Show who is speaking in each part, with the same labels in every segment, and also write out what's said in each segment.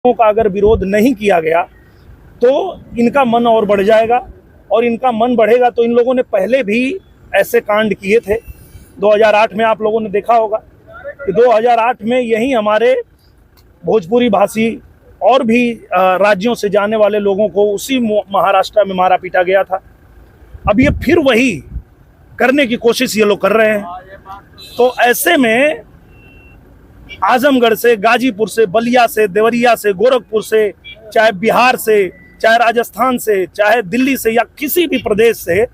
Speaker 1: का अगर विरोध नहीं किया गया तो इनका मन और बढ़ जाएगा, और इनका मन बढ़ेगा तो इन लोगों ने पहले भी ऐसे कांड किए थे। 2008 में आप लोगों ने देखा होगा कि 2008 में यही हमारे भोजपुरी भाषी और भी राज्यों से जाने वाले लोगों को उसी महाराष्ट्र में मारा पीटा गया था। अब ये फिर वही करने की कोशिश ये लोग कर रहे हैं। तो ऐसे में आजमगढ़ से, गाजीपुर से, बलिया से, देवरिया से, गोरखपुर से, चाहे बिहार से, चाहे राजस्थान से, चाहे दिल्ली से या किसी भी प्रदेश से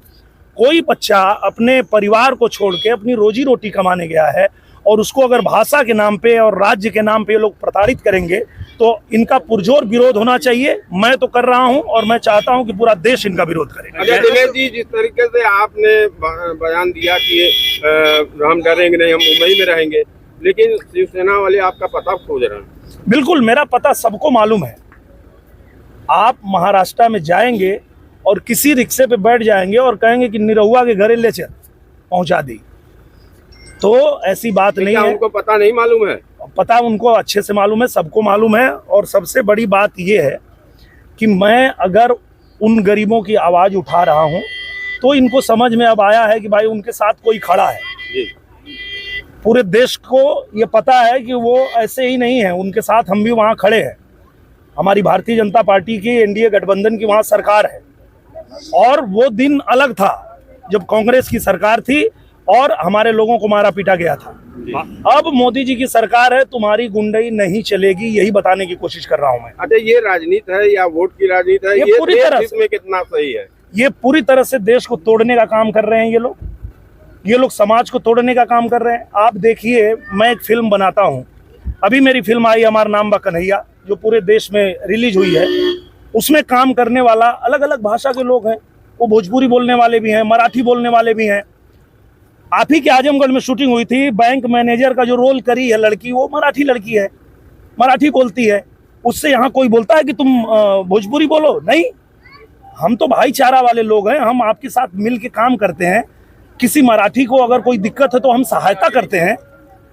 Speaker 1: कोई बच्चा अपने परिवार को छोड़ के अपनी रोजी रोटी कमाने गया है और उसको अगर भाषा के नाम पे और राज्य के नाम पे ये लोग प्रताड़ित करेंगे तो इनका पुरजोर विरोध होना चाहिए। मैं तो कर रहा हूं और मैं चाहता हूं कि पूरा देश इनका विरोध करे।
Speaker 2: अच्छा दिनेश जी, जिस तरीके से आपने बयान दिया कि हम डरेंगे नहीं, हम मुंबई में रहेंगे, लेकिन शिवसेना वाले आपका पता खोज रहे हैं।
Speaker 1: बिल्कुल, मेरा पता सबको मालूम है। आप महाराष्ट्र में जाएंगे और किसी रिक्शे पे बैठ जाएंगे और कहेंगे कि निरहुआ के घरे ले चल, पहुंचा दी, तो ऐसी बात नहीं है।
Speaker 2: उनको पता नहीं मालूम है?
Speaker 1: पता उनको अच्छे से मालूम है, सबको मालूम है। और सबसे बड़ी बात यह है कि मैं अगर उन गरीबों की आवाज उठा रहा हूं तो इनको समझ में अब आया है कि भाई उनके साथ कोई खड़ा है जी। पूरे देश को ये पता है कि वो ऐसे ही नहीं है, उनके साथ हम भी वहाँ खड़े हैं। हमारी भारतीय जनता पार्टी की एनडीए गठबंधन की वहाँ सरकार है, और वो दिन अलग था जब कांग्रेस की सरकार थी और हमारे लोगों को मारा पीटा गया था। अब मोदी जी की सरकार है, तुम्हारी गुंडई नहीं चलेगी, यही बताने की कोशिश कर रहा हूं मैं।
Speaker 2: अच्छा, ये राजनीति है या वोट की राजनीति है? ये पूरी तरह से कितना सही है? ये
Speaker 1: पूरी तरह से देश को तोड़ने का काम कर रहे हैं ये लोग समाज को तोड़ने का काम कर रहे हैं। आप देखिए, मैं एक फिल्म बनाता हूँ, अभी मेरी फिल्म आई हमारा नाम बा कन्हैया, जो पूरे देश में रिलीज हुई है। उसमें काम करने वाला अलग अलग भाषा के लोग हैं, वो भोजपुरी बोलने वाले भी हैं, मराठी बोलने वाले भी हैं। आप ही के आजमगढ़ में शूटिंग हुई थी, बैंक मैनेजर का जो रोल करी है लड़की, वो मराठी लड़की है, मराठी बोलती है। उससे यहाँ कोई बोलता है कि तुम भोजपुरी बोलो? नहीं, हम तो भाईचारा वाले लोग हैं, हम आपके साथ मिल के काम करते हैं। किसी मराठी को अगर कोई दिक्कत है तो हम सहायता करते हैं,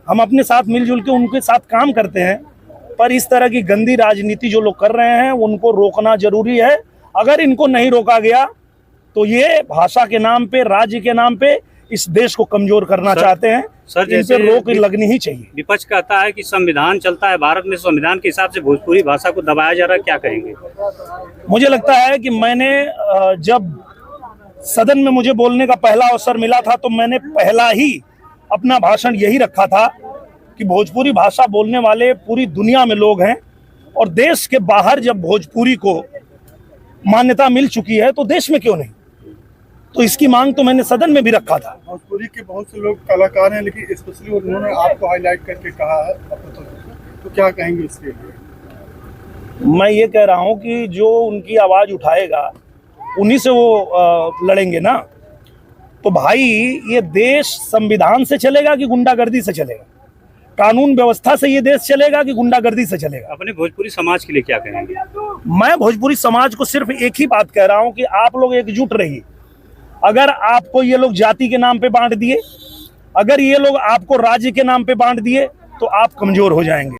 Speaker 1: हम अपने साथ मिलजुल के उनके साथ काम करते हैं। पर इस तरह की गंदी राजनीति जो लोग कर रहे हैं उनको रोकना जरूरी है। अगर इनको नहीं रोका गया तो ये भाषा के नाम पे, राज्य के नाम पे इस देश को कमजोर करना चाहते हैं।
Speaker 3: सर, जैसे
Speaker 1: रोक लगनी ही चाहिए।
Speaker 3: विपक्ष कहता है कि संविधान चलता है भारत में, संविधान के हिसाब से भोजपुरी भाषा को दबाया जा रहा है, क्या कहेंगे?
Speaker 1: मुझे लगता है कि मैंने जब सदन में मुझे बोलने का पहला अवसर मिला था तो मैंने पहला ही अपना भाषण यही रखा था कि भोजपुरी भाषा बोलने वाले पूरी दुनिया में लोग हैं, और देश के बाहर जब भोजपुरी को मान्यता मिल चुकी है तो देश में क्यों नहीं। तो इसकी मांग तो मैंने सदन में भी रखा था।
Speaker 4: भोजपुरी के बहुत से लोग कलाकार हैं, लेकिन स्पेशली उन्होंने आपको हाईलाइट करके कहा है, तो क्या कहेंगे इसके लिए?
Speaker 1: मैं ये कह रहा हूँ कि जो उनकी आवाज उठाएगा उन्हीं से वो लड़ेंगे ना। तो भाई, ये देश संविधान से चलेगा कि गुंडागर्दी से चलेगा? कानून व्यवस्था से ये देश चलेगा कि गुंडागर्दी से चलेगा?
Speaker 3: अपने भोजपुरी समाज के लिए क्या कहेंगे?
Speaker 1: मैं भोजपुरी समाज को सिर्फ एक ही बात कह रहा हूँ कि आप लोग एकजुट रहिए। अगर आपको ये लोग जाति के नाम पे बांट दिए, अगर ये लोग आपको राज्य के नाम पे बांट दिए तो आप कमजोर हो जाएंगे।